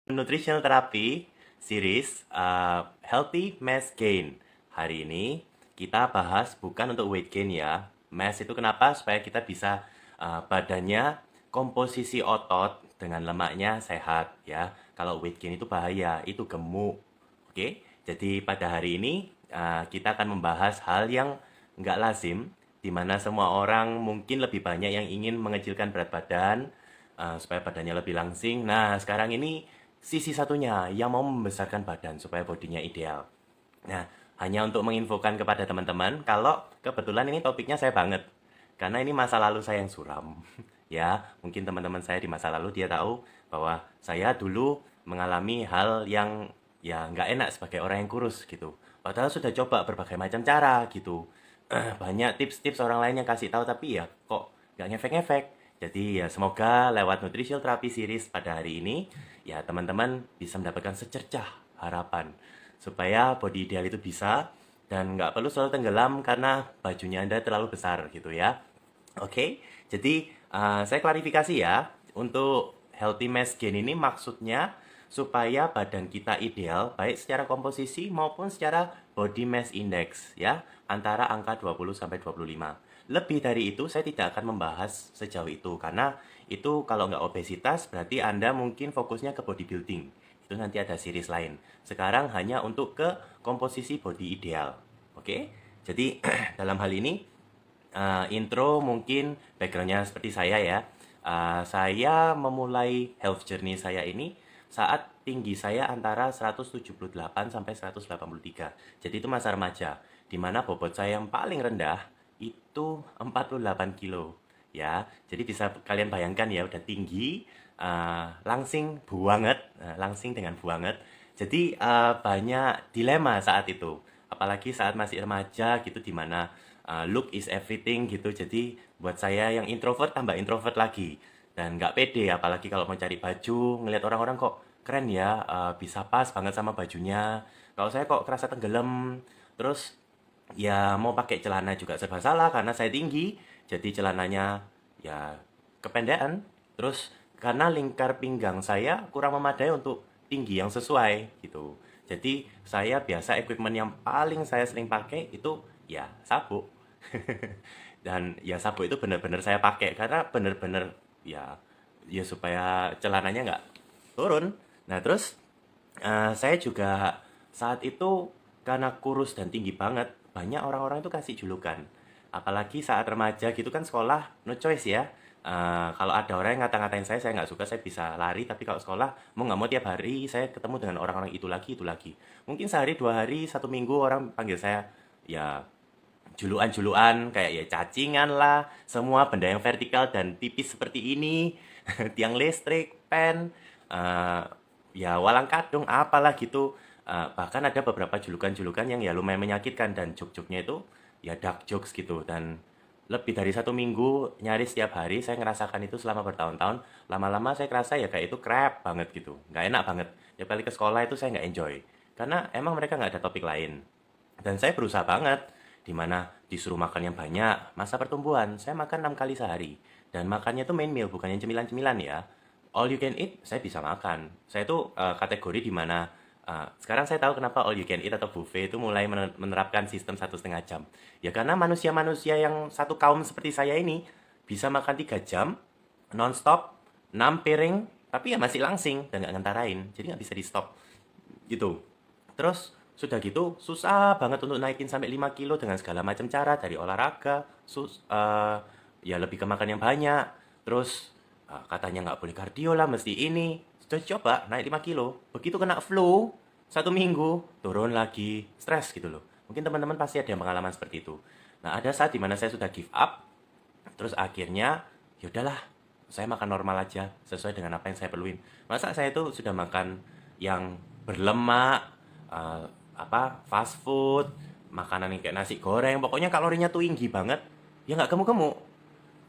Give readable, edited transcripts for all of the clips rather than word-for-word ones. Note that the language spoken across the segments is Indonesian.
Nutritional Therapy Series Healthy Mass Gain. Hari ini kita bahas bukan untuk weight gain ya. Mass itu kenapa? Supaya kita bisa badannya komposisi otot dengan lemaknya sehat ya. Kalau weight gain itu bahaya, itu gemuk. Oke, jadi pada hari ini kita akan membahas hal yang nggak lazim, di mana semua orang mungkin lebih banyak yang ingin mengecilkan berat badan supaya badannya lebih langsing. Nah, sekarang ini sisi satunya yang mau membesarkan badan supaya bodinya ideal. Nah, hanya untuk menginfokan kepada teman-teman kalau kebetulan ini topiknya saya banget. Karena ini masa lalu saya yang suram. Ya, mungkin teman-teman saya di masa lalu dia tahu bahwa saya dulu mengalami hal yang ya nggak enak sebagai orang yang kurus gitu. Padahal sudah coba berbagai macam cara gitu. Banyak tips-tips orang lain yang kasih tahu tapi ya kok nggak ngefek-ngefek. Jadi ya semoga lewat Nutritional Therapy Series pada hari ini ya teman-teman bisa mendapatkan secercah harapan supaya body ideal itu bisa dan nggak perlu selalu tenggelam karena bajunya Anda terlalu besar gitu ya. Oke, jadi saya klarifikasi ya, untuk healthy mass gain ini maksudnya supaya badan kita ideal baik secara komposisi maupun secara body mass index ya, antara angka 20 sampai 25. Lebih dari itu saya tidak akan membahas sejauh itu karena itu kalau nggak obesitas berarti Anda mungkin fokusnya ke bodybuilding. Itu nanti ada series lain. Sekarang hanya untuk ke komposisi body ideal. Oke? Jadi dalam hal ini intro mungkin backgroundnya seperti saya ya. Saya memulai health journey saya ini saat tinggi saya antara 178 sampai 183. Jadi itu masa remaja, di mana bobot saya yang paling rendah itu 48 kilo. Ya, jadi bisa kalian bayangkan ya udah tinggi, langsing buanget, langsing dengan buanget. Jadi banyak dilema saat itu, apalagi saat masih remaja gitu, di mana look is everything gitu. Jadi buat saya yang introvert tambah introvert lagi dan nggak pede, apalagi kalau mau cari baju ngelihat orang-orang kok keren ya, bisa pas banget sama bajunya, kalau saya kok kerasa tenggelam. Terus ya mau pakai celana juga serba salah karena saya tinggi, jadi celananya ya kependean. Terus karena lingkar pinggang saya kurang memadai untuk tinggi yang sesuai gitu. Jadi saya biasa equipment yang paling saya sering pakai itu ya sabuk. Dan ya sabuk itu benar-benar saya pakai karena benar-benar ya ya supaya celananya nggak turun. Nah terus saya juga saat itu karena kurus dan tinggi banget, banyak orang-orang itu kasih julukan. Apalagi saat remaja gitu kan, sekolah no choice ya. Kalau ada orang yang ngata-ngatain saya nggak suka, saya bisa lari. Tapi kalau sekolah, mau nggak mau tiap hari saya ketemu dengan orang-orang itu lagi, itu lagi. Mungkin sehari, 2 hari, 1 minggu orang panggil saya ya julukan-julukan kayak ya cacingan lah, semua benda yang vertikal dan tipis seperti ini, tiang listrik, pen, eh, ya walang kadung, apalah gitu. Bahkan ada beberapa julukan-julukan yang ya lumayan menyakitkan dan joke-joknya itu ya dark jokes gitu. Dan lebih dari 1 minggu nyaris setiap hari saya ngerasakan itu selama bertahun-tahun. Lama-lama saya kerasa ya kayak itu crap banget gitu, nggak enak banget. Ya balik ke sekolah itu saya nggak enjoy karena emang mereka nggak ada topik lain. Dan saya berusaha banget, di mana disuruh makan yang banyak. Masa pertumbuhan, saya makan 6 kali sehari. Dan makannya tuh main meal, bukan yang cemilan-cemilan ya. All you can eat, saya bisa makan. Saya tuh kategori di mana sekarang saya tahu kenapa all you can eat atau buffet itu mulai menerapkan sistem 1,5 jam. Ya karena manusia-manusia yang satu kaum seperti saya ini bisa makan 3 jam, non-stop, 6 piring, tapi ya masih langsing dan nggak ngentarain. Jadi nggak bisa di stop gitu. Terus sudah gitu susah banget untuk naikin sampai 5 kilo dengan segala macam cara, dari olahraga, ya lebih ke makan yang banyak. Terus katanya nggak boleh kardio lah, mesti ini. Sudah coba naik 5 kilo, begitu kena flu 1 minggu turun lagi, stres gitu loh. Mungkin teman-teman pasti ada yang pengalaman seperti itu. Nah ada saat dimana saya sudah give up, terus akhirnya yaudahlah, saya makan normal aja sesuai dengan apa yang saya perluin. Masa saya itu sudah makan yang berlemak, eh, fast food, makanan yang kayak nasi goreng, pokoknya kalorinya tuh tinggi banget, ya nggak gemuk-gemuk.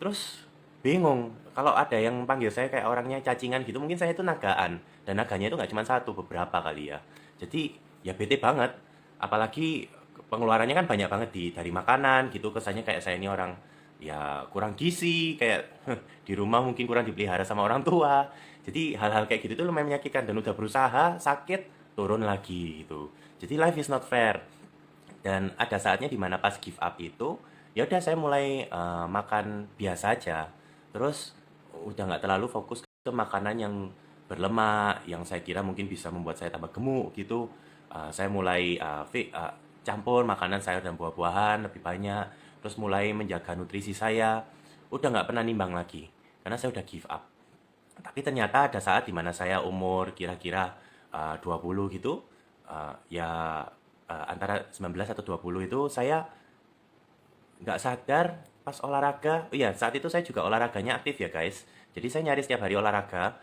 Terus bingung kalau ada yang panggil saya kayak orangnya cacingan gitu, mungkin saya itu nagaan, dan naganya itu nggak cuma satu, beberapa kali ya. Jadi ya bete banget, apalagi pengeluarannya kan banyak banget dari makanan gitu, kesannya kayak saya ini orang ya kurang gizi, kayak di rumah mungkin kurang dipelihara sama orang tua. Jadi hal-hal kayak gitu tuh lumayan menyakitkan dan udah berusaha sakit turun lagi gitu. Jadi life is not fair. Dan ada saatnya dimana pas give up itu, ya udah saya mulai makan biasa aja. Terus udah nggak terlalu fokus ke makanan yang berlemak, yang saya kira mungkin bisa membuat saya tambah gemuk gitu. Saya mulai campur makanan sayur dan buah-buahan lebih banyak. Terus mulai menjaga nutrisi saya. Udah nggak pernah nimbang lagi, karena saya udah give up. Tapi ternyata ada saat dimana saya umur kira-kira 20 gitu, ya antara 19 atau 20 itu saya nggak sadar pas olahraga. Oh iya, saat itu saya juga olahraganya aktif ya guys. Jadi saya nyari setiap hari olahraga,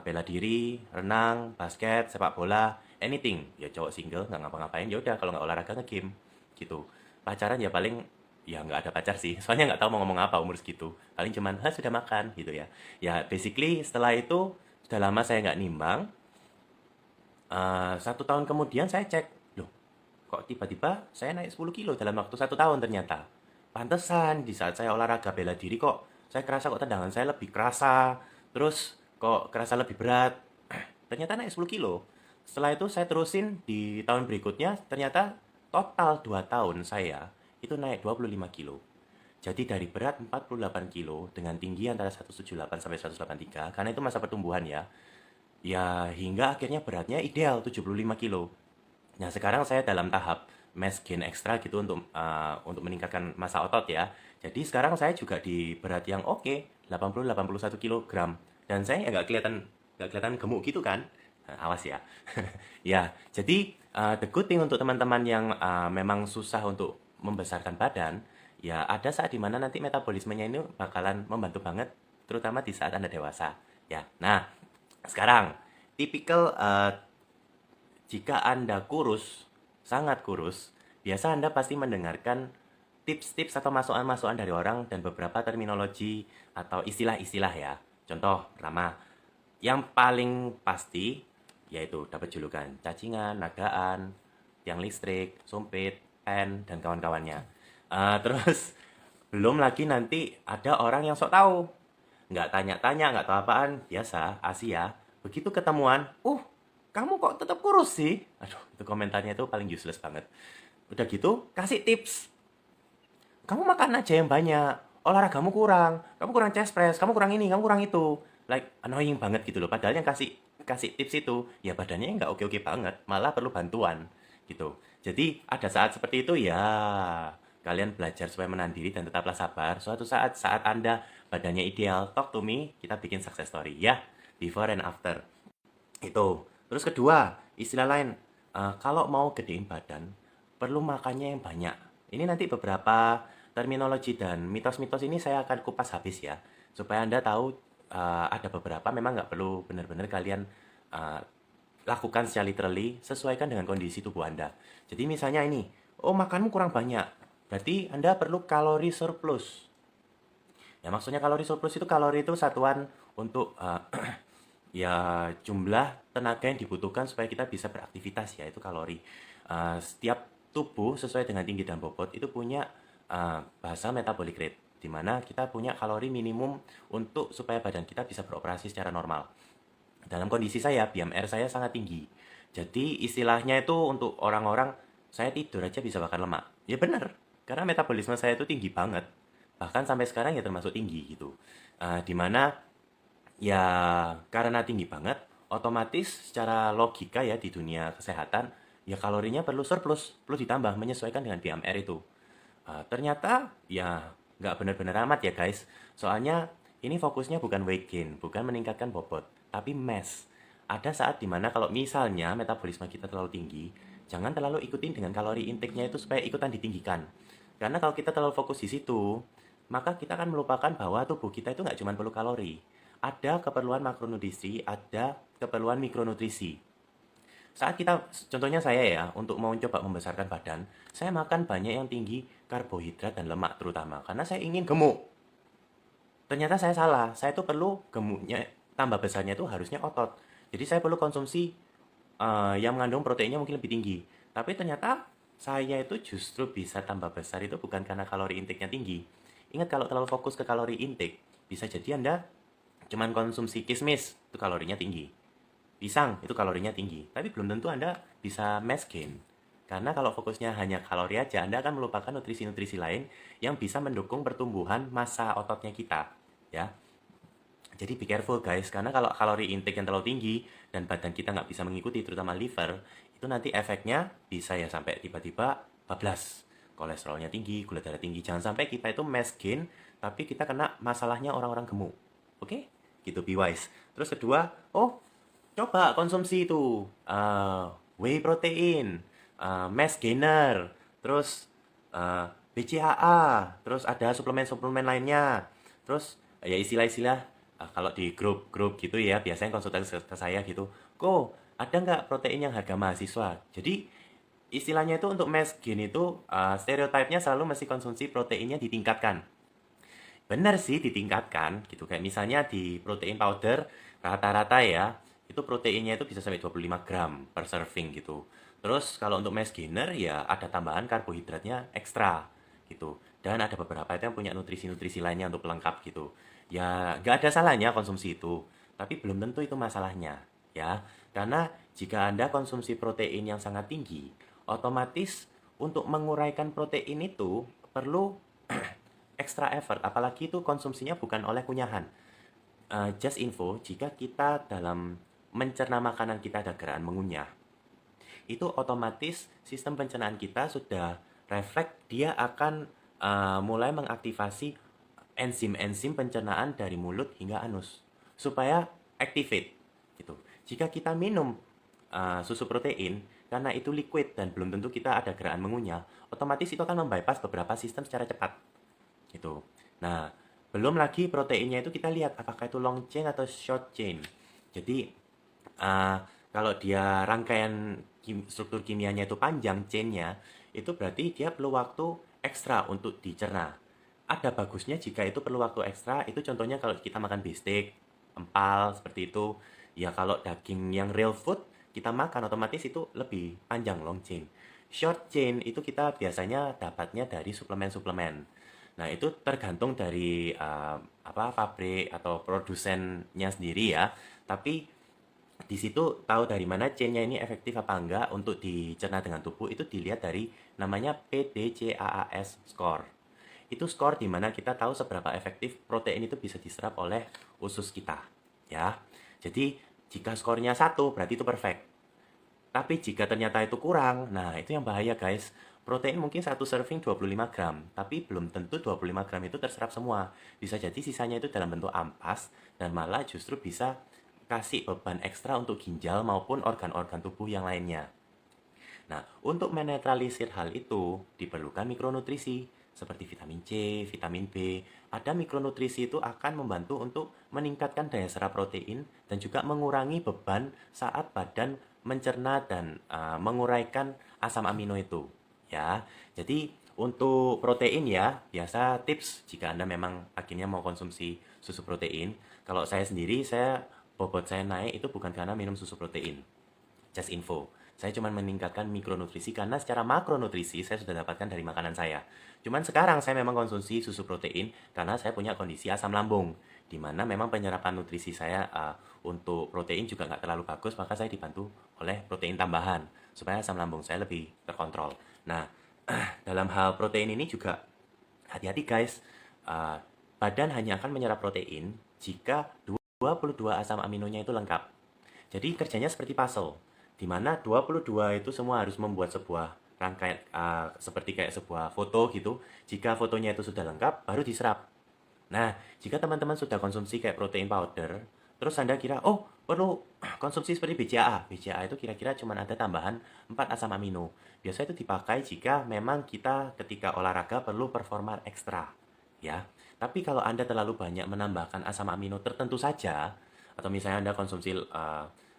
bela diri, renang, basket, sepak bola, anything. Ya cowok single nggak ngapa-ngapain, ya udah kalau nggak olahraga nge-game gitu. Pacaran ya paling ya nggak ada pacar sih, soalnya nggak tahu mau ngomong apa umur segitu. Paling cuman, sudah makan gitu ya. Ya basically setelah itu sudah lama saya nggak nimbang. 1 tahun kemudian saya cek, loh kok tiba-tiba saya naik 10 kilo dalam waktu 1 tahun ternyata. Pantesan di saat saya olahraga bela diri kok saya kerasa kok tendangan saya lebih kerasa, terus kok kerasa lebih berat. Ternyata naik 10 kilo. Setelah itu saya terusin di tahun berikutnya, ternyata total 2 tahun saya itu naik 25 kilo. Jadi dari berat 48 kilo dengan tinggi antara 178 sampai 183, karena itu masa pertumbuhan ya. Ya, hingga akhirnya beratnya ideal 75 kilo. Nah, sekarang saya dalam tahap mass gain ekstra gitu untuk meningkatkan massa otot ya. Jadi sekarang saya juga di berat yang oke, 80-81 kilogram. Dan saya nggak kelihatan gemuk gitu kan. Nah, awas ya. Ya, jadi the good thing untuk teman-teman yang memang susah untuk membesarkan badan, ya ada saat dimana nanti metabolismenya ini bakalan membantu banget, terutama di saat Anda dewasa. Ya, nah sekarang, tipikal jika Anda kurus, sangat kurus, biasa Anda pasti mendengarkan tips-tips atau masukan-masukan dari orang dan beberapa terminologi atau istilah-istilah ya. Contoh pertama, yang paling pasti yaitu dapat julukan cacingan, nagaan, tiang listrik, sumpit, pen, dan kawan-kawannya. Terus belum lagi nanti ada orang yang sok tahu, nggak tanya-tanya, nggak tahu apaan, biasa, Asia. Begitu ketemuan, kamu kok tetap kurus sih? Aduh, itu komentarnya itu paling useless banget. Udah gitu, kasih tips. Kamu makan aja yang banyak, olahragamu kurang, kamu kurang chest press, kamu kurang ini, kamu kurang itu. Like, annoying banget gitu loh. Padahal yang kasih kasih tips itu, ya badannya nggak oke-oke banget, malah perlu bantuan gitu. Jadi, ada saat seperti itu ya, kalian belajar supaya menahan diri dan tetaplah sabar. Suatu saat Anda badannya ideal, talk to me, kita bikin success story ya. Before and after. Itu. Terus kedua, istilah lain, kalau mau gedein badan, perlu makannya yang banyak. Ini nanti beberapa terminologi dan mitos-mitos ini saya akan kupas habis ya, supaya Anda tahu ada beberapa memang nggak perlu benar-benar kalian eh, lakukan secara literally, sesuaikan dengan kondisi tubuh Anda. Jadi misalnya ini, makanmu kurang banyak, berarti Anda perlu kalori surplus. Ya maksudnya kalori surplus itu kalori itu satuan untuk ya jumlah tenaga yang dibutuhkan supaya kita bisa beraktivitas ya itu kalori. Setiap tubuh sesuai dengan tinggi dan bobot itu punya bahasa metabolic rate di mana kita punya kalori minimum untuk supaya badan kita bisa beroperasi secara normal. Dalam kondisi saya, BMR saya sangat tinggi. Jadi istilahnya itu untuk orang-orang saya tidur aja bisa bakar lemak. Ya benar, karena metabolisme saya itu tinggi banget. Bahkan sampai sekarang ya termasuk tinggi gitu. Dimana ya karena tinggi banget, otomatis secara logika ya di dunia kesehatan, ya kalorinya perlu surplus, perlu ditambah menyesuaikan dengan BMR itu. Ternyata ya nggak benar-benar amat ya guys. Soalnya ini fokusnya bukan weight gain, bukan meningkatkan bobot, tapi mass. Ada saat dimana kalau misalnya metabolisme kita terlalu tinggi, jangan terlalu ikutin dengan kalori intake-nya itu supaya ikutan ditinggikan. Karena kalau kita terlalu fokus di situ, maka kita akan melupakan bahwa tubuh kita itu nggak cuma perlu kalori. Ada keperluan makronutrisi, ada keperluan mikronutrisi. Saat kita, contohnya saya ya, untuk mau coba membesarkan badan, saya makan banyak yang tinggi karbohidrat dan lemak terutama, karena saya ingin gemuk. Ternyata saya salah, saya tuh perlu gemuknya, tambah besarnya itu harusnya otot. Jadi saya perlu konsumsi yang mengandung proteinnya mungkin lebih tinggi. Tapi ternyata saya itu justru bisa tambah besar itu bukan karena kalori intake-nya tinggi. Ingat kalau terlalu fokus ke kalori intake, bisa jadi Anda cuman konsumsi kismis, itu kalorinya tinggi. Pisang, itu kalorinya tinggi. Tapi belum tentu Anda bisa mass gain. Karena kalau fokusnya hanya kalori aja, Anda akan melupakan nutrisi-nutrisi lain yang bisa mendukung pertumbuhan massa ototnya kita. Ya, jadi be careful guys, karena kalau kalori intake yang terlalu tinggi dan badan kita nggak bisa mengikuti, terutama liver, itu nanti efeknya bisa ya sampai tiba-tiba bablas. Kolesterolnya tinggi, gula darah tinggi. Jangan sampai kita itu mass gain, tapi kita kena masalahnya orang-orang gemuk. Oke? Gitu, be wise. Terus kedua, coba konsumsi itu whey protein, mass gainer, terus BCAA, terus ada suplemen-suplemen lainnya. Terus ya istilah-istilah kalau di grup-grup gitu ya, biasanya konsultasi ke saya gitu. Kok ada nggak protein yang harga mahasiswa? Jadi istilahnya itu untuk mass gain itu stereotipnya selalu mesti konsumsi proteinnya ditingkatkan. Benar sih ditingkatkan gitu, kayak misalnya di protein powder rata-rata ya itu proteinnya itu bisa sampai 25 gram per serving gitu. Terus kalau untuk mass gainer ya ada tambahan karbohidratnya ekstra gitu. Dan ada beberapa itu yang punya nutrisi-nutrisi lainnya untuk pelengkap gitu. Ya nggak ada salahnya konsumsi itu, tapi belum tentu itu masalahnya ya. Karena jika Anda konsumsi protein yang sangat tinggi, otomatis untuk menguraikan protein itu perlu extra effort, apalagi itu konsumsinya bukan oleh kunyahan. Just info, jika kita dalam mencerna makanan kita ada gerakan mengunyah, itu otomatis sistem pencernaan kita sudah refleks, dia akan mulai mengaktifasi enzim-enzim pencernaan dari mulut hingga anus supaya activate gitu. Jika kita minum susu protein karena itu liquid dan belum tentu kita ada gerakan mengunyah, otomatis itu akan membypass beberapa sistem secara cepat gitu. Nah, belum lagi proteinnya itu kita lihat apakah itu long chain atau short chain. Jadi uh, kalau dia rangkaian struktur kimianya itu panjang chainnya, itu berarti dia perlu waktu ekstra untuk dicerna. Ada bagusnya jika itu perlu waktu ekstra, itu contohnya kalau kita makan beefsteak, empal, seperti itu. Ya kalau daging yang real food, kita makan otomatis itu lebih panjang long chain. Short chain itu kita biasanya dapatnya dari suplemen-suplemen. Nah, itu tergantung dari pabrik atau produsennya sendiri ya. Tapi di situ tahu dari mana chainnya ini efektif apa enggak untuk dicerna dengan tubuh itu dilihat dari namanya PDCAAS score. Itu skor di mana kita tahu seberapa efektif protein itu bisa diserap oleh usus kita, ya. Jadi jika skornya 1 berarti itu perfect. Tapi jika ternyata itu kurang, nah itu yang bahaya guys. Protein mungkin satu serving 25 gram, tapi belum tentu 25 gram itu terserap semua. Bisa jadi sisanya itu dalam bentuk ampas, dan malah justru bisa kasih beban ekstra untuk ginjal maupun organ-organ tubuh yang lainnya. Nah, untuk menetralisir hal itu, diperlukan mikronutrisi, seperti vitamin C, vitamin B. Ada mikronutrisi itu akan membantu untuk meningkatkan daya serap protein dan juga mengurangi beban saat badan mencerna dan menguraikan asam amino itu. Ya, jadi untuk protein ya, biasa tips jika Anda memang akhirnya mau konsumsi susu protein. Kalau saya sendiri, bobot saya naik itu bukan karena minum susu protein. Just info. Saya cuma meningkatkan mikronutrisi karena secara makronutrisi saya sudah dapatkan dari makanan saya. Cuman sekarang saya memang konsumsi susu protein karena saya punya kondisi asam lambung, di mana memang penyerapan nutrisi saya untuk protein juga nggak terlalu bagus, maka saya dibantu oleh protein tambahan supaya asam lambung saya lebih terkontrol. Nah, dalam hal protein ini juga hati-hati guys. Badan hanya akan menyerap protein jika 22 asam aminonya itu lengkap. Jadi kerjanya seperti puzzle, di mana 22 itu semua harus membuat sebuah rangkaian seperti kayak sebuah foto gitu. Jika fotonya itu sudah lengkap, baru diserap. Nah, jika teman-teman sudah konsumsi kayak protein powder, terus Anda kira, oh perlu konsumsi seperti BCAA. BCAA itu kira-kira cuma ada tambahan 4 asam amino. Biasanya itu dipakai jika memang kita ketika olahraga perlu performa ekstra. Ya, tapi kalau Anda terlalu banyak menambahkan asam amino tertentu saja, atau misalnya Anda konsumsi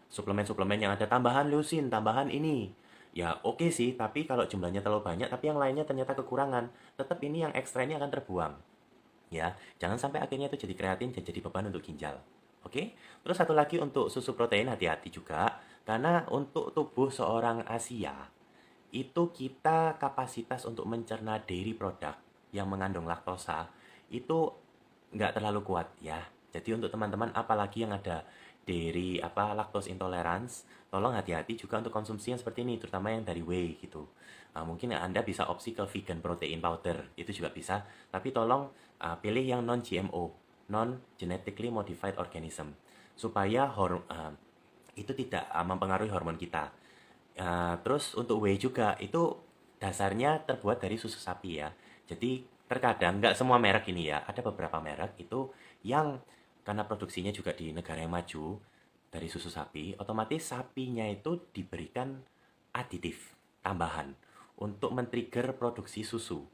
suplemen-suplemen yang ada tambahan leusin, tambahan ini, ya oke sih, tapi kalau jumlahnya terlalu banyak, tapi yang lainnya ternyata kekurangan, tetap ini yang ekstra ini akan terbuang. Ya, jangan sampai akhirnya itu jadi kreatin dan jadi beban untuk ginjal. Oke? Terus satu lagi untuk susu protein hati-hati juga, karena untuk tubuh seorang Asia, itu kita kapasitas untuk mencerna dairy product yang mengandung laktosa itu nggak terlalu kuat ya. Jadi untuk teman-teman apalagi yang ada dari lactose intolerance, tolong hati-hati juga untuk konsumsi yang seperti ini, terutama yang dari whey gitu. Mungkin Anda bisa opsi ke vegan protein powder, itu juga bisa. Tapi tolong pilih yang non GMO, non genetically modified organism, supaya itu tidak mempengaruhi hormon kita. Terus untuk whey juga itu dasarnya terbuat dari susu sapi ya. Jadi terkadang nggak semua merek ini ya, ada beberapa merek itu yang karena produksinya juga di negara yang maju dari susu sapi, otomatis sapinya itu diberikan aditif tambahan untuk men-trigger produksi susu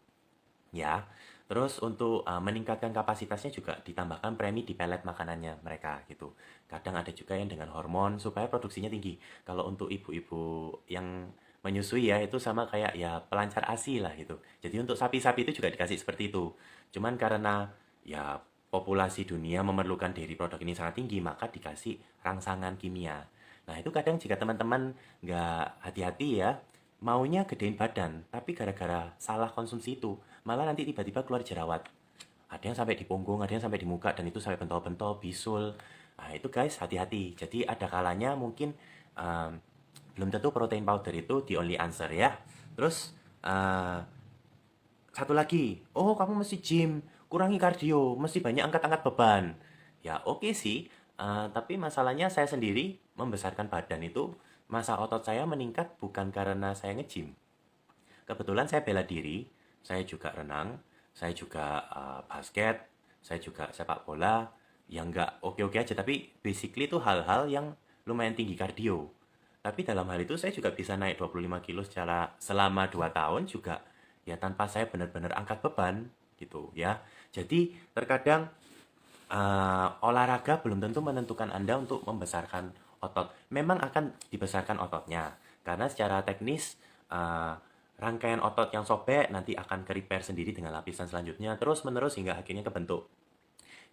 ya. Terus untuk meningkatkan kapasitasnya juga ditambahkan premi di pelet makanannya mereka gitu. Kadang ada juga yang dengan hormon supaya produksinya tinggi. Kalau untuk ibu-ibu yang menyusui ya itu sama kayak ya pelancar ASI lah gitu. Jadi untuk sapi-sapi itu juga dikasih seperti itu. Cuman karena ya populasi dunia memerlukan dairy produk ini sangat tinggi, maka dikasih rangsangan kimia. Nah itu kadang jika teman-teman nggak hati-hati ya, maunya gedein badan, tapi gara-gara salah konsumsi itu, malah nanti tiba-tiba keluar jerawat. Ada yang sampai di punggung, ada yang sampai di muka, dan itu sampai bentol-bentol, bisul. Nah, itu guys, hati-hati. Jadi ada kalanya mungkin um, belum tentu protein powder itu the only answer ya. Terus satu lagi, oh kamu mesti gym, kurangi kardio, mesti banyak angkat-angkat beban. Ya oke sih, tapi masalahnya saya sendiri membesarkan badan itu, masa otot saya meningkat bukan karena saya nge-gym. Kebetulan saya bela diri, saya juga renang, saya juga basket, saya juga sepak bola, yang nggak oke-oke aja, tapi basically itu hal-hal yang lumayan tinggi kardio. Tapi dalam hal itu saya juga bisa naik 25 kilo secara selama 2 tahun juga ya tanpa saya benar-benar angkat beban gitu ya. Jadi terkadang olahraga belum tentu menentukan Anda untuk membesarkan otot. Memang akan dibesarkan ototnya karena secara teknis rangkaian otot yang sobek nanti akan ke-repair sendiri dengan lapisan selanjutnya terus menerus hingga akhirnya kebentuk.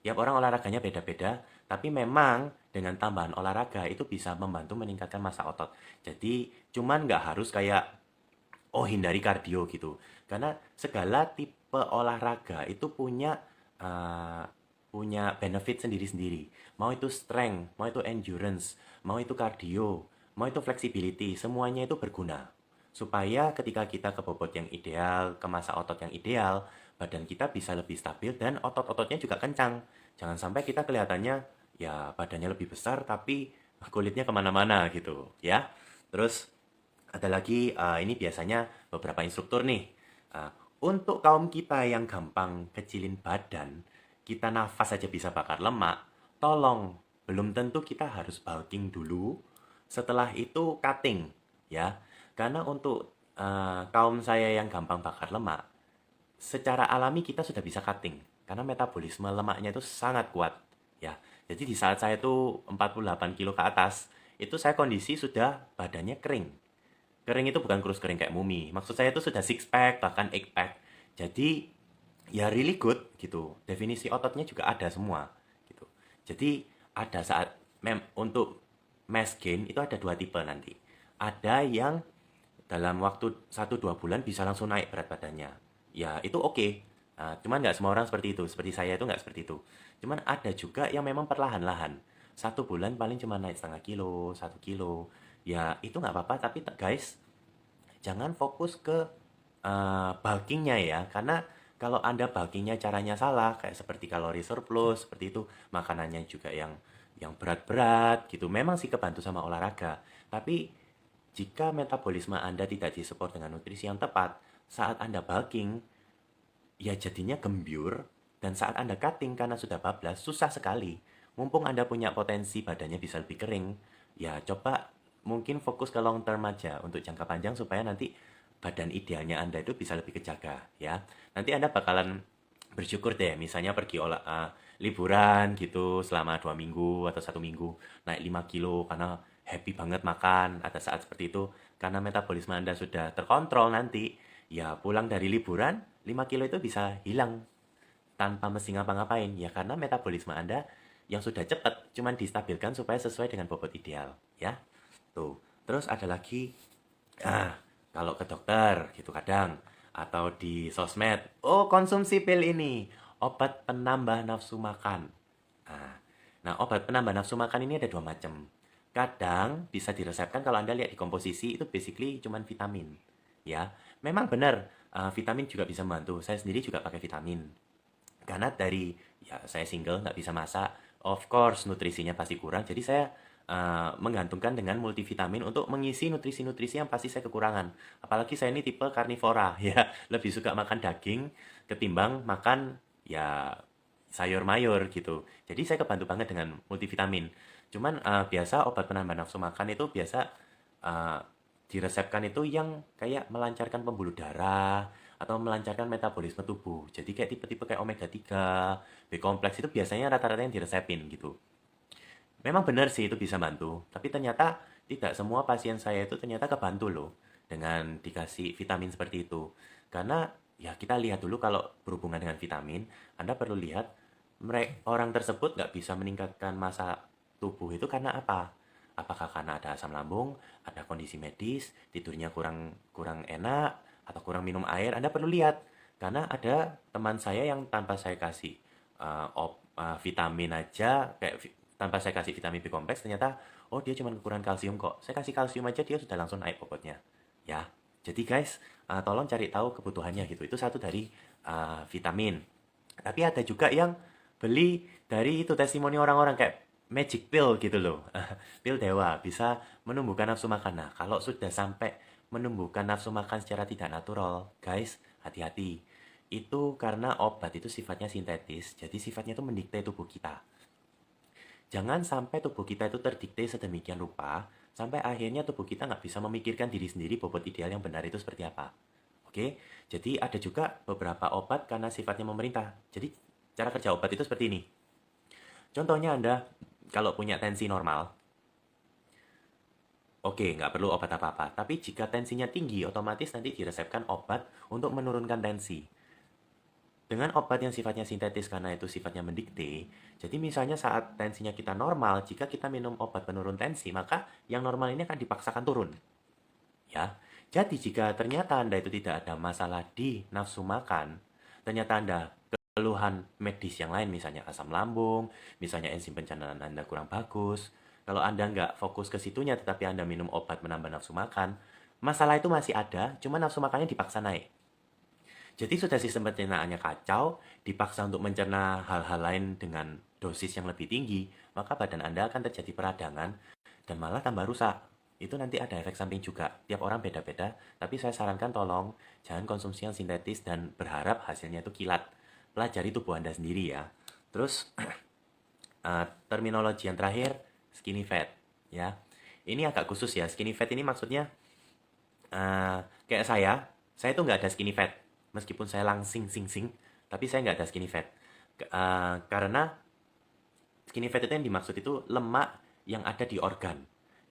Tiap orang olahraganya beda-beda, tapi memang dengan tambahan olahraga itu bisa membantu meningkatkan massa otot. Jadi cuman nggak harus kayak oh hindari kardio gitu. Karena segala tipe olahraga itu uh, punya benefit sendiri-sendiri. Mau itu strength, mau itu endurance, mau itu cardio, mau itu flexibility, semuanya itu berguna. Supaya ketika kita ke bobot yang ideal, ke massa otot yang ideal, badan kita bisa lebih stabil dan otot-ototnya juga kencang. Jangan sampai kita kelihatannya ya badannya lebih besar tapi kulitnya kemana-mana gitu ya. Terus ada lagi, ini biasanya beberapa instruktur nih. Uh, untuk kaum kita yang gampang kecilin badan, kita nafas aja bisa bakar lemak, tolong belum tentu kita harus bulking dulu, setelah itu cutting ya. Karena untuk kaum saya yang gampang bakar lemak, secara alami kita sudah bisa cutting karena metabolisme lemaknya itu sangat kuat ya. Jadi di saat saya itu 48 kilo ke atas, itu saya kondisi sudah badannya kering. Kering itu bukan kurus kering kayak mumi. Maksud saya itu sudah six pack, bahkan eight pack. Jadi ya really good gitu. Definisi ototnya juga ada semua gitu. Jadi ada saat untuk mass gain itu ada dua tipe nanti. Ada yang dalam waktu satu 2 bulan bisa langsung naik berat badannya. Ya itu oke. Cuman nggak semua orang seperti itu. Seperti saya itu nggak seperti itu. Cuman ada juga yang memang perlahan-lahan. Satu bulan paling cuma naik setengah kilo, 1 kilo. Ya itu nggak apa-apa. Tapi guys, jangan fokus ke bulkingnya ya. Karena kalau Anda bulkingnya caranya salah, kayak seperti kalori surplus, seperti itu, makanannya juga yang berat-berat gitu. Memang sih kebantu sama olahraga. Tapi jika metabolisme Anda tidak disupport dengan nutrisi yang tepat, saat Anda bulking, ya jadinya gembyur, dan saat Anda cutting karena sudah bablas, susah sekali. Mumpung Anda punya potensi badannya bisa lebih kering, ya coba mungkin fokus ke long term aja untuk jangka panjang supaya nanti badan idealnya Anda itu bisa lebih kejaga ya. Nanti Anda bakalan bersyukur deh, misalnya pergi liburan gitu selama 2 minggu atau 1 minggu, naik 5 kilo karena happy banget makan. Ada saat seperti itu, karena metabolisme Anda sudah terkontrol nanti, ya pulang dari liburan, 5 kilo itu bisa hilang tanpa mesti ngapa-ngapain. Ya karena metabolisme Anda yang sudah cepat, cuman distabilkan supaya sesuai dengan bobot ideal. Ya, tuh. Terus ada lagi, ah, kalau ke dokter gitu kadang, atau di sosmed, oh konsumsi pil ini, obat penambah nafsu makan. Nah, obat penambah nafsu makan ini ada dua macam. Kadang bisa diresepkan kalau Anda lihat di komposisi itu basically cuman vitamin. Ya, memang benar vitamin juga bisa membantu. Saya sendiri juga pakai vitamin. Karena dari ya saya single nggak bisa masak, of course nutrisinya pasti kurang. Jadi saya menggantungkan dengan multivitamin untuk mengisi nutrisi-nutrisi yang pasti saya kekurangan. Apalagi saya ini tipe karnivora ya, lebih suka makan daging ketimbang makan ya sayur mayur gitu. Jadi saya kebantu banget dengan multivitamin. Cuman biasa obat penambah nafsu makan itu biasa eh, diresepkan itu yang kayak melancarkan pembuluh darah atau melancarkan metabolisme tubuh. Jadi kayak tipe-tipe kayak omega 3, B kompleks itu biasanya rata-rata yang diresepin gitu. Memang benar sih itu bisa bantu, tapi ternyata tidak semua pasien saya itu ternyata kebantu loh dengan dikasih vitamin seperti itu. Karena ya kita lihat dulu kalau berhubungan dengan vitamin, Anda perlu lihat orang tersebut nggak bisa meningkatkan massa tubuh itu karena apa? Apakah karena ada asam lambung, ada kondisi medis, tidurnya kurang kurang enak, atau kurang minum air? Anda perlu lihat. Karena ada teman saya yang tanpa saya kasih vitamin aja, kayak tanpa saya kasih vitamin B kompleks, ternyata, oh dia cuma kekurangan kalsium kok. Saya kasih kalsium aja dia sudah langsung naik bobotnya. Ya, jadi guys, tolong cari tahu kebutuhannya gitu. Itu satu dari vitamin. Tapi ada juga yang beli dari itu testimoni orang-orang kayak magic pill gitu loh. Pil dewa bisa menumbuhkan nafsu makan. Nah, kalau sudah sampai menumbuhkan nafsu makan secara tidak natural, guys, hati-hati. Itu karena obat itu sifatnya sintetis, jadi sifatnya itu mendikte tubuh kita. Jangan sampai tubuh kita itu terdikte sedemikian rupa, sampai akhirnya tubuh kita nggak bisa memikirkan diri sendiri bobot ideal yang benar itu seperti apa. Oke, jadi ada juga beberapa obat karena sifatnya memerintah. Jadi cara kerja obat itu seperti ini. Contohnya Anda kalau punya tensi normal, oke, nggak perlu obat apa-apa. Tapi jika tensinya tinggi, otomatis nanti diresepkan obat untuk menurunkan tensi. Dengan obat yang sifatnya sintetis karena itu sifatnya mendikte, jadi misalnya saat tensinya kita normal, jika kita minum obat penurun tensi, maka yang normal ini akan dipaksakan turun. Ya, jadi jika ternyata Anda itu tidak ada masalah di nafsu makan, ternyata Anda keluhan medis yang lain, misalnya asam lambung, misalnya enzim pencernaan Anda kurang bagus, kalau Anda nggak fokus ke situnya, tetapi Anda minum obat menambah nafsu makan, masalah itu masih ada, cuma nafsu makannya dipaksa naik. Jadi sudah sistem pencernaannya kacau, dipaksa untuk mencerna hal-hal lain dengan dosis yang lebih tinggi, maka badan Anda akan terjadi peradangan dan malah tambah rusak. Itu nanti ada efek samping juga. Tiap orang beda-beda, tapi saya sarankan tolong jangan konsumsi yang sintetis dan berharap hasilnya itu kilat. Pelajari tubuh Anda sendiri ya. Terus terminologi yang terakhir, skinny fat ya. Ini agak khusus ya. Skinny fat ini maksudnya kayak saya tuh nggak ada skinny fat. Meskipun saya langsing sing-sing, tapi saya nggak ada skinny fat. Karena skinny fat itu yang dimaksud itu lemak yang ada di organ,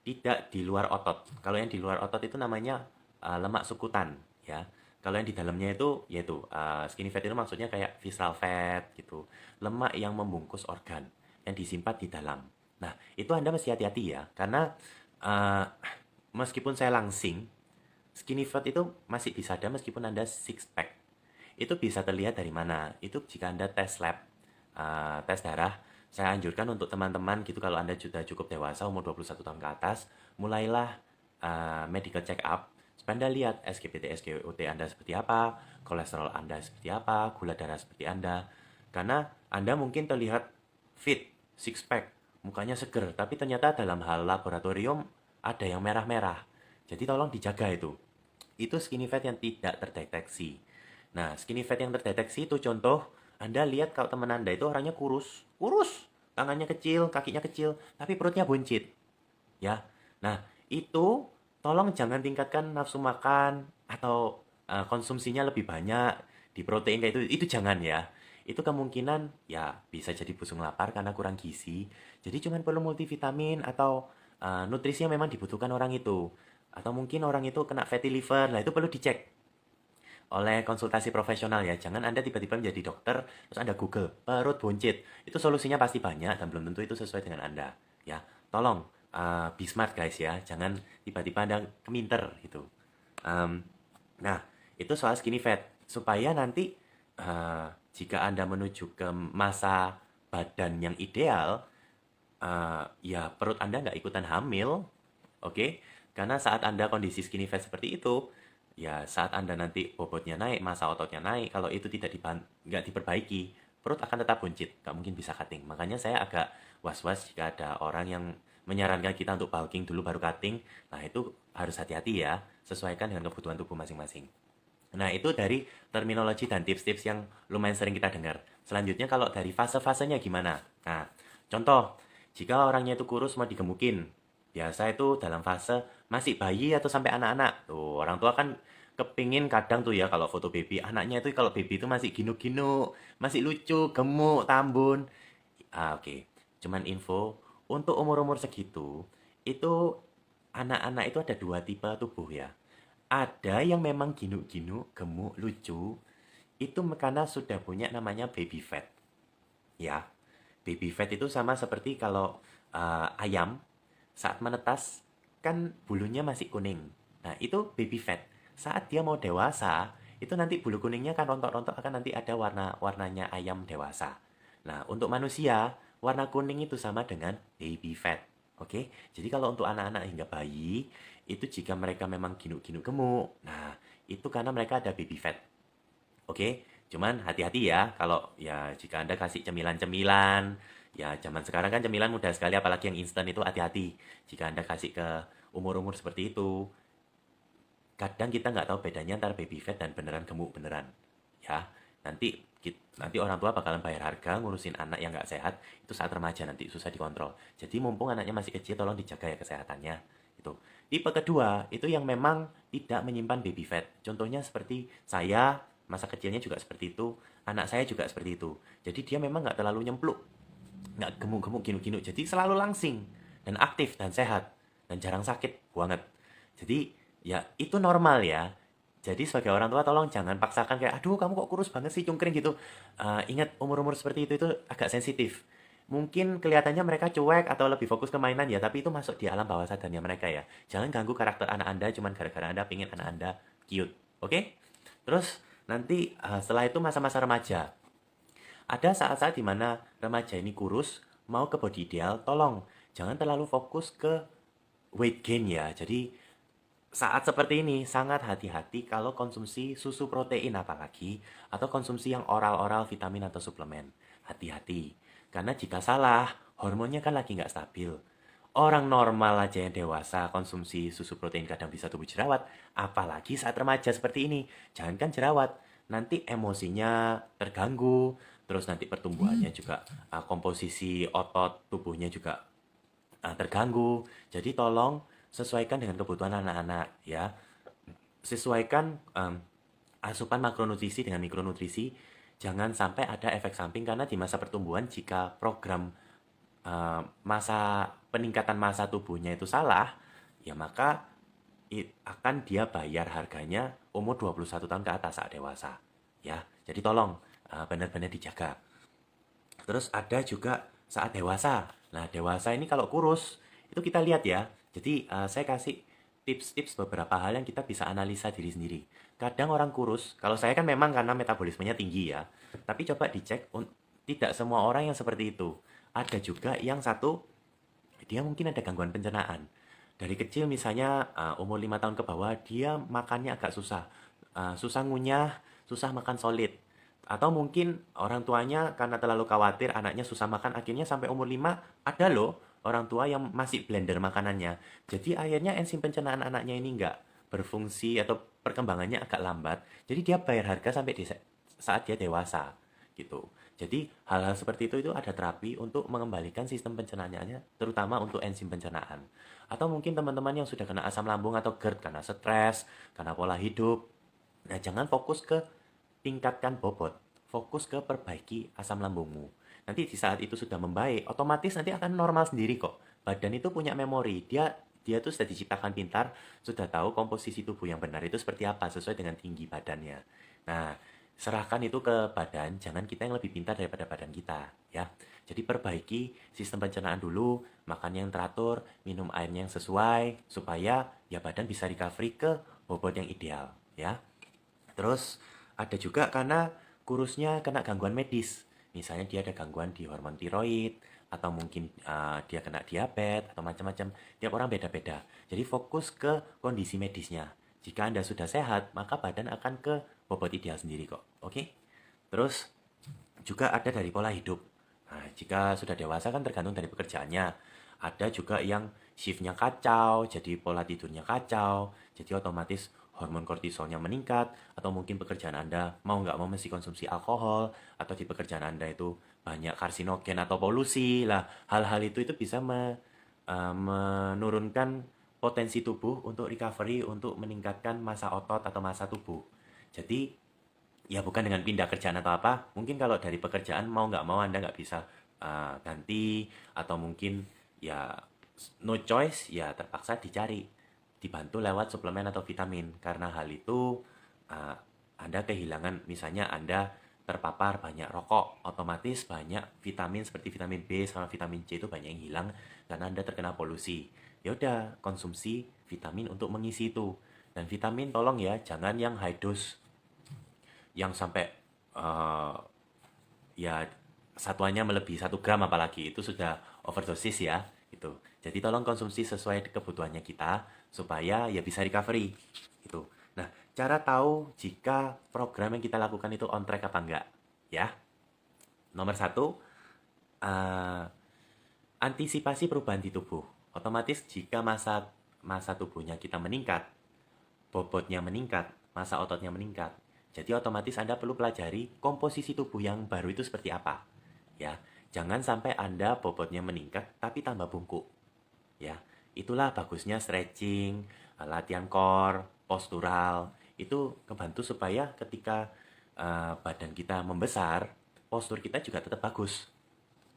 tidak di luar otot. Kalau yang di luar otot itu namanya lemak sukutan, ya. Kalau yang di dalamnya itu yaitu skinny fat itu maksudnya kayak visceral fat gitu, lemak yang membungkus organ yang disimpan di dalam. Nah, itu Anda mesti hati-hati ya, karena uh, meskipun saya langsing, skinny fat itu masih bisa ada meskipun Anda six pack. Itu bisa terlihat dari mana? Itu jika Anda tes lab, tes darah, saya anjurkan untuk teman-teman gitu kalau Anda sudah cukup dewasa, umur 21 tahun ke atas, mulailah medical check up. Supaya Anda lihat SGPT, SGOT Anda seperti apa, kolesterol Anda seperti apa, gula darah seperti Anda. Karena Anda mungkin terlihat fit, six pack, mukanya seger, tapi ternyata dalam hal laboratorium ada yang merah-merah. Jadi tolong dijaga itu. Itu skinny fat yang tidak terdeteksi. Nah, skinny fat yang terdeteksi itu contoh, Anda lihat kalau teman Anda itu orangnya kurus. Kurus. Tangannya kecil, kakinya kecil, tapi perutnya buncit. Ya. Nah, itu tolong jangan tingkatkan nafsu makan atau konsumsinya lebih banyak di protein kayak itu. Itu jangan ya. Itu kemungkinan ya bisa jadi busung lapar karena kurang gizi. Jadi cuman perlu multivitamin atau nutrisi yang memang dibutuhkan orang itu. Atau mungkin orang itu kena fatty liver. Nah, itu perlu dicek oleh konsultasi profesional ya. Jangan Anda tiba-tiba menjadi dokter, terus Anda Google, perut buncit. Itu solusinya pasti banyak dan belum tentu itu sesuai dengan Anda. Ya, tolong be smart guys ya. Jangan tiba-tiba Anda keminter gitu. Um, nah, itu soal skinny fat. Supaya nanti uh, jika Anda menuju ke masa badan yang ideal, ya perut Anda nggak ikutan hamil, oke? Karena saat Anda kondisi skinny fat seperti itu, ya saat Anda nanti bobotnya naik, massa ototnya naik, kalau itu nggak diperbaiki, perut akan tetap buncit, nggak mungkin bisa cutting. Makanya saya agak was-was jika ada orang yang menyarankan kita untuk bulking dulu baru cutting. Nah itu harus hati-hati ya, sesuaikan dengan kebutuhan tubuh masing-masing. Nah, itu dari terminologi dan tips-tips yang lumayan sering kita dengar. Selanjutnya kalau dari fase-fasenya gimana? Nah, contoh, jika orangnya itu kurus mau digemukin, biasa itu dalam fase masih bayi atau sampai anak-anak. Tuh, orang tua kan kepingin kadang tuh ya kalau foto baby, anaknya itu kalau baby itu masih ginu-ginu, masih lucu, gemuk, tambun. Oke. Cuman info, untuk umur-umur segitu, itu anak-anak itu ada dua tipe tubuh ya. Ada yang memang ginu-ginu, gemuk, lucu, itu karena sudah punya namanya baby fat. Ya, baby fat itu sama seperti kalau ayam saat menetas kan bulunya masih kuning. Nah, itu baby fat. Saat dia mau dewasa, itu nanti bulu kuningnya kan rontok-rontok akan nanti ada warnanya ayam dewasa. Nah, untuk manusia, warna kuning itu sama dengan baby fat. Oke, jadi kalau untuk anak-anak hingga bayi, itu jika mereka memang ginu-ginu gemuk, nah itu karena mereka ada baby fat. Oke, cuman hati-hati ya kalau ya jika Anda kasih cemilan-cemilan, ya zaman sekarang kan cemilan mudah sekali apalagi yang instan itu hati-hati. Jika Anda kasih ke umur-umur seperti itu, kadang kita nggak tahu bedanya antara baby fat dan beneran gemuk beneran. Ya, nanti orang tua bakalan bayar harga ngurusin anak yang nggak sehat itu saat remaja nanti susah dikontrol. Jadi mumpung anaknya masih kecil tolong dijaga ya kesehatannya. Itu. Tipe kedua itu yang memang tidak menyimpan baby fat. Contohnya seperti saya masa kecilnya juga seperti itu, anak saya juga seperti itu. Jadi dia memang nggak terlalu nyempluk, nggak gemuk-gemuk ginu-ginu. Jadi selalu langsing dan aktif dan sehat dan jarang sakit banget. Jadi ya itu normal ya. Jadi sebagai orang tua tolong jangan paksakan kayak aduh kamu kok kurus banget sih cungkring gitu. Ingat umur-umur seperti itu agak sensitif. Mungkin kelihatannya mereka cuek atau lebih fokus ke mainan ya, tapi itu masuk di alam bawah sadarnya mereka ya. Jangan ganggu karakter anak Anda cuman gara-gara Anda pengen anak Anda cute. Oke? Terus nanti setelah itu masa-masa remaja. Ada saat-saat di mana remaja ini kurus, mau ke body ideal, tolong jangan terlalu fokus ke weight gain ya. Jadi saat seperti ini sangat hati-hati kalau konsumsi susu protein apalagi atau konsumsi yang oral-oral vitamin atau suplemen. Hati-hati. Karena jika salah, hormonnya kan lagi nggak stabil. Orang normal aja yang dewasa konsumsi susu protein kadang bisa tubuh jerawat, apalagi saat remaja seperti ini. Jangankan jerawat, nanti emosinya terganggu, terus nanti pertumbuhannya juga komposisi otot tubuhnya juga terganggu. Jadi tolong sesuaikan dengan kebutuhan anak-anak ya. Sesuaikan asupan makronutrisi dengan mikronutrisi. Jangan sampai ada efek samping karena di masa pertumbuhan jika program masa peningkatan masa tubuhnya itu salah, ya maka akan dia bayar harganya umur 21 tahun ke atas saat dewasa. Ya, jadi tolong benar-benar dijaga. Terus ada juga saat dewasa. Nah, dewasa ini kalau kurus, itu kita lihat ya. Jadi, saya kasih tips-tips beberapa hal yang kita bisa analisa diri sendiri. Kadang orang kurus, kalau saya kan memang karena metabolismenya tinggi ya. Tapi coba dicek, tidak semua orang yang seperti itu. Ada juga yang satu, dia mungkin ada gangguan pencernaan. Dari kecil misalnya umur 5 tahun ke bawah, dia makannya agak susah. Susah ngunyah, susah makan solid. Atau mungkin orang tuanya karena terlalu khawatir anaknya susah makan, akhirnya sampai umur 5 ada loh orang tua yang masih blender makanannya. Jadi akhirnya enzim pencernaan anaknya ini nggak berfungsi atau perkembangannya agak lambat. Jadi dia bayar harga sampai saat dia dewasa gitu. Jadi hal-hal seperti itu ada terapi untuk mengembalikan sistem pencernaannya, terutama untuk enzim pencernaan. Atau mungkin teman-teman yang sudah kena asam lambung atau GERD karena stres, karena pola hidup. Nah, jangan fokus ke tingkatkan bobot, fokus ke perbaiki asam lambungmu. Nanti di saat itu sudah membaik, otomatis nanti akan normal sendiri kok. Badan itu punya memori, dia tuh sudah diciptakan pintar, sudah tahu komposisi tubuh yang benar itu seperti apa sesuai dengan tinggi badannya. Nah, serahkan itu ke badan, jangan kita yang lebih pintar daripada badan kita, ya. Jadi perbaiki sistem pencernaan dulu, makan yang teratur, minum airnya yang sesuai, supaya ya badan bisa recovery ke bobot yang ideal, ya. Terus ada juga karena kurusnya kena gangguan medis. Misalnya dia ada gangguan di hormon tiroid, atau mungkin dia kena diabetes, atau macam-macam. Tiap orang beda-beda. Jadi fokus ke kondisi medisnya. Jika Anda sudah sehat, maka badan akan ke bobot ideal sendiri kok. Oke? Terus juga ada dari pola hidup. Nah, jika sudah dewasa kan tergantung dari pekerjaannya. Ada juga yang shiftnya kacau, jadi pola tidurnya kacau, jadi otomatis hormon kortisolnya meningkat, atau mungkin pekerjaan Anda mau nggak mau mesti konsumsi alkohol, atau di pekerjaan Anda itu banyak karsinogen atau polusi. Lah, hal-hal itu bisa menurunkan potensi tubuh untuk recovery, untuk meningkatkan massa otot atau massa tubuh. Jadi ya bukan dengan pindah kerjaan atau apa, mungkin kalau dari pekerjaan mau nggak mau Anda nggak bisa ganti, atau mungkin ya no choice, ya terpaksa dicari, dibantu lewat suplemen atau vitamin. Karena hal itu uh, Anda kehilangan, misalnya Anda terpapar banyak rokok, otomatis banyak vitamin seperti vitamin B sama vitamin C itu banyak yang hilang karena Anda terkena polusi. Ya udah, konsumsi vitamin untuk mengisi itu. Dan vitamin tolong ya, jangan yang high dose, yang sampai eh, ya satuannya melebihi 1 gram, apalagi itu sudah overdosis ya itu. Jadi tolong konsumsi sesuai kebutuhannya kita supaya ya bisa recovery itu. Nah, cara tahu jika program yang kita lakukan itu on track apa enggak ya. Nomor satu, eh, antisipasi perubahan di tubuh. Otomatis jika masa masa tubuhnya kita meningkat, bobotnya meningkat, massa ototnya meningkat. Jadi otomatis Anda perlu pelajari komposisi tubuh yang baru itu seperti apa. Ya, jangan sampai Anda bobotnya meningkat tapi tambah bungkuk. Ya, itulah bagusnya stretching, latihan core, postural. Itu kebantu supaya ketika badan kita membesar, postur kita juga tetap bagus.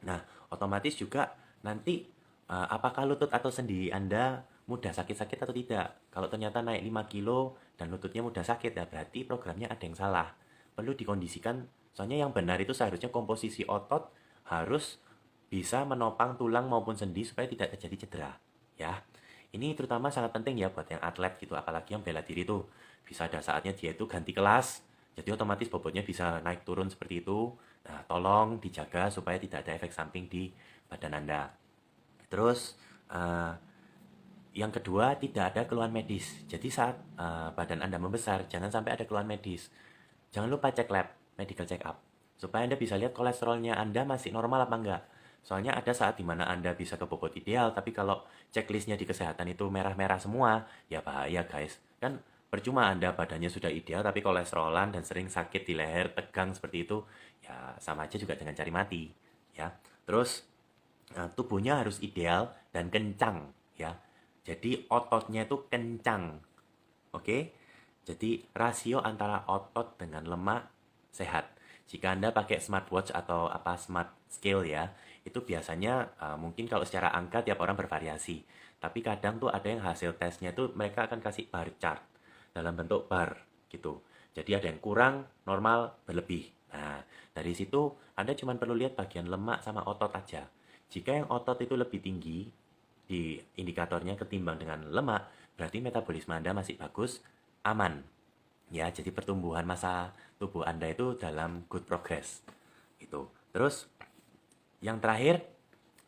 Nah, otomatis juga nanti apakah lutut atau sendi Anda mudah sakit-sakit atau tidak? Kalau ternyata naik 5 kilo dan lututnya mudah sakit, ya berarti programnya ada yang salah. Perlu dikondisikan, soalnya yang benar itu seharusnya komposisi otot harus bisa menopang tulang maupun sendi supaya tidak terjadi cedera. Ya, ini terutama sangat penting ya buat yang atlet gitu, apalagi yang bela diri tuh. Bisa ada saatnya dia itu ganti kelas, jadi otomatis bobotnya bisa naik turun seperti itu. Nah, tolong dijaga supaya tidak ada efek samping di badan Anda. Terus, eh, yang kedua, tidak ada keluhan medis. Jadi saat badan Anda membesar, jangan sampai ada keluhan medis. Jangan lupa cek lab, medical check up, supaya Anda bisa lihat kolesterolnya Anda masih normal apa enggak. Soalnya ada saat dimana Anda bisa ke bobot ideal, tapi kalau checklistnya di kesehatan itu merah-merah semua, ya bahaya guys. Kan percuma Anda badannya sudah ideal, tapi kolesterolan dan sering sakit di leher, tegang seperti itu, ya sama aja juga dengan cari mati. Ya, terus tubuhnya harus ideal dan kencang. Ya, jadi ototnya itu kencang. Oke, jadi rasio antara otot dengan lemak sehat. Jika Anda pakai smartwatch atau apa smart scale ya, itu biasanya mungkin kalau secara angka tiap orang bervariasi. Tapi kadang tuh ada yang hasil tesnya tuh mereka akan kasih bar chart dalam bentuk bar gitu. Jadi ada yang kurang, normal, berlebih. Nah, dari situ Anda cuma perlu lihat bagian lemak sama otot aja. Jika yang otot itu lebih tinggi di indikatornya ketimbang dengan lemak, berarti metabolisme Anda masih bagus, aman. Ya, jadi pertumbuhan massa tubuh Anda itu dalam good progress. Itu. Terus yang terakhir,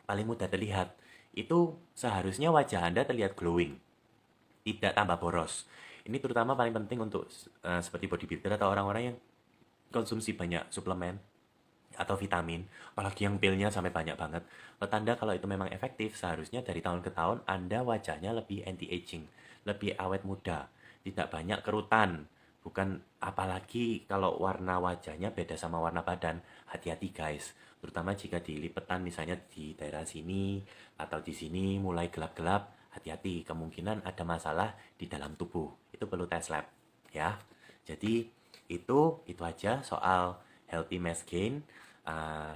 paling mudah terlihat, itu seharusnya wajah Anda terlihat glowing, tidak tambah boros. Ini terutama paling penting untuk seperti bodybuilder atau orang-orang yang konsumsi banyak suplemen atau vitamin, apalagi yang pilnya sampai banyak banget. Petanda kalau itu memang efektif, seharusnya dari tahun ke tahun Anda wajahnya lebih anti-aging, lebih awet muda, tidak banyak kerutan. Bukan, apalagi kalau warna wajahnya beda sama warna badan, hati-hati guys. Terutama jika dilipetan misalnya di daerah sini atau di sini mulai gelap-gelap, hati-hati, kemungkinan ada masalah di dalam tubuh. Itu perlu tes lab, ya. Jadi itu aja soal healthy mass gain.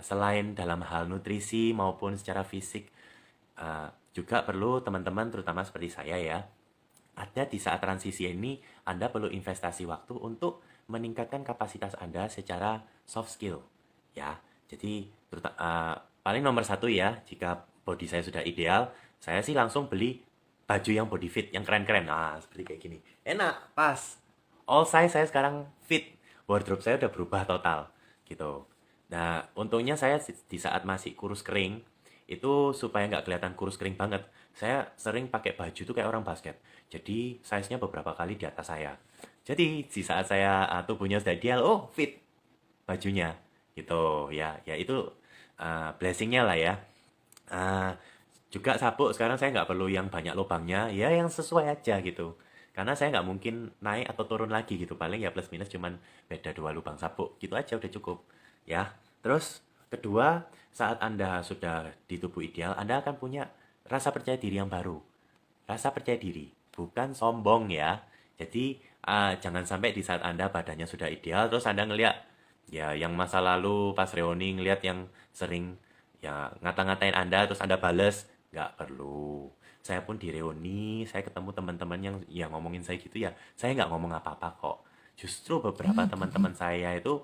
Selain dalam hal nutrisi maupun secara fisik, juga perlu teman-teman terutama seperti saya ya, ada di saat transisi ini Anda perlu investasi waktu untuk meningkatkan kapasitas Anda secara soft skill ya. Jadi paling nomor satu ya, jika body saya sudah ideal, saya sih langsung beli baju yang body fit, yang keren-keren. Nah, seperti kayak gini. Enak, pas. All size saya sekarang fit. Wardrobe saya udah berubah total. gitu. Nah, untungnya saya di saat masih kurus kering, itu supaya nggak kelihatan kurus kering banget, saya sering pakai baju tuh kayak orang basket. Jadi, size-nya beberapa kali di atas saya. Jadi, di saat saya tubuhnya sudah ideal, oh fit bajunya gitu ya. Ya itu blessingnya lah ya. Ah, juga sabuk sekarang saya nggak perlu yang banyak lubangnya, ya yang sesuai aja gitu. Karena saya nggak mungkin naik atau turun lagi gitu. Paling ya plus minus cuman beda 2 lubang sabuk. Gitu aja udah cukup. Ya. Terus kedua, saat Anda sudah di tubuh ideal, Anda akan punya rasa percaya diri yang baru. Rasa percaya diri, bukan sombong ya. Jadi jangan sampai di saat Anda badannya sudah ideal, terus Anda ngeliat ya yang masa lalu pas reuni ngeliat yang sering ya ngata-ngatain Anda, terus Anda bales, nggak perlu. Saya pun di reuni, saya ketemu teman-teman yang ngomongin saya gitu ya, saya nggak ngomong apa-apa kok. Justru beberapa teman-teman saya itu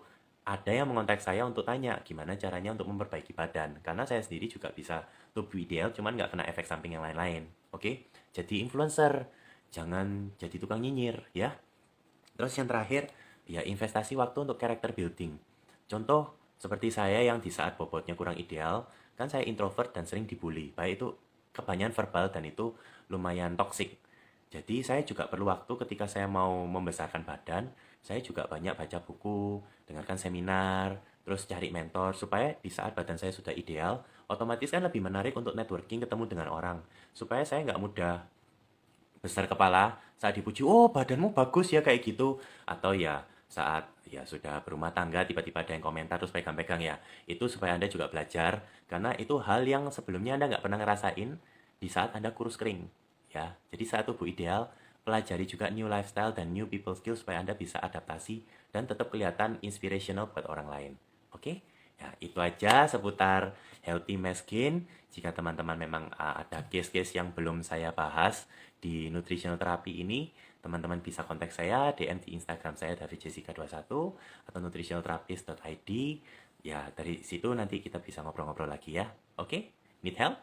ada yang mengontak saya untuk tanya gimana caranya untuk memperbaiki badan. Karena saya sendiri juga bisa tubuh ideal, cuman nggak kena efek samping yang lain-lain. Oke? Jadi influencer, jangan jadi tukang nyinyir ya. Terus yang terakhir, ya investasi waktu untuk character building. Contoh, seperti saya yang di saat bobotnya kurang ideal, kan saya introvert dan sering dibully. Baik itu kebanyakan verbal dan itu lumayan toksik. Jadi saya juga perlu waktu ketika saya mau membesarkan badan, saya juga banyak baca buku, dengarkan seminar, terus cari mentor, supaya di saat badan saya sudah ideal, otomatis kan lebih menarik untuk networking ketemu dengan orang. Supaya saya nggak mudah besar kepala saat dipuji, oh badanmu bagus ya kayak gitu. Atau ya saat ya sudah berumah tangga tiba-tiba ada yang komentar terus pegang-pegang ya. Itu supaya Anda juga belajar, karena itu hal yang sebelumnya Anda nggak pernah ngerasain di saat Anda kurus kering. Ya, jadi saat tubuh ideal, pelajari juga new lifestyle dan new people skills supaya Anda bisa adaptasi dan tetap kelihatan inspirational buat orang lain. Oke? Ya, itu aja seputar healthy mass gain. Jika teman-teman memang ada case-case yang belum saya bahas di nutritional therapy ini, teman-teman bisa kontak saya, DM di Instagram saya davidjessica21 atau nutritionaltherapist.id. Ya, dari situ nanti kita bisa ngobrol-ngobrol lagi ya. Oke? Need help?